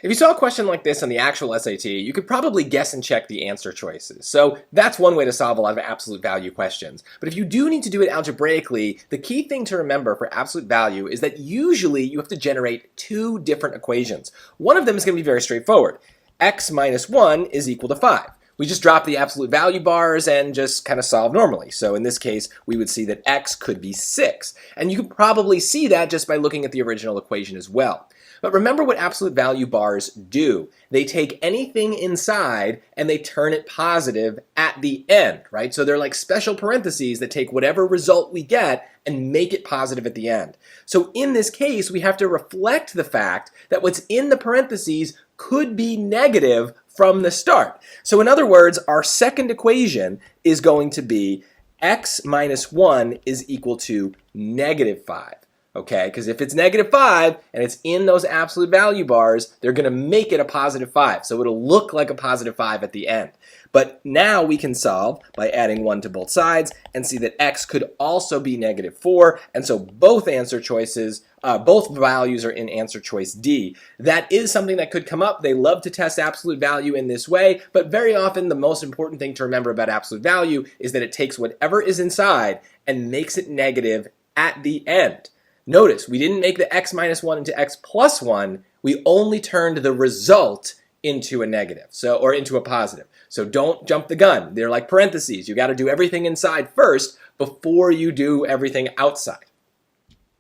If you saw a question like this on the actual SAT, you could probably guess and check the answer choices. So that's one way to solve a lot of absolute value questions. But if you do need to do it algebraically, the key thing to remember for absolute value is that usually you have to generate two different equations. One of them is going to be very straightforward. X minus 1 is equal to 5. We just drop the absolute value bars and just kind of solve normally. So in this case, we would see that x could be 6. And you can probably see that just by looking at the original equation as well. But remember what absolute value bars do. They take anything inside and they turn it positive at the end, right? So they're like special parentheses that take whatever result we get and make it positive at the end. So in this case, we have to reflect the fact that what's in the parentheses could be negative from the start. So in other words, our second equation is going to be x minus 1 is equal to negative 5. Okay, because if it's negative 5 and it's in those absolute value bars, they're going to make it a positive 5. So it'll look like a positive 5 at the end. But now we can solve by adding 1 to both sides and see that x could also be negative 4. And so both answer choices, both values are in answer choice D. That is something that could come up. They love to test absolute value in this way, but very often the most important thing to remember about absolute value is that it takes whatever is inside and makes it negative at the end. Notice, we didn't make the x minus 1 into x plus 1. We only turned the result into a negative, or into a positive. So don't jump the gun. They're like parentheses. You got to do everything inside first before you do everything outside.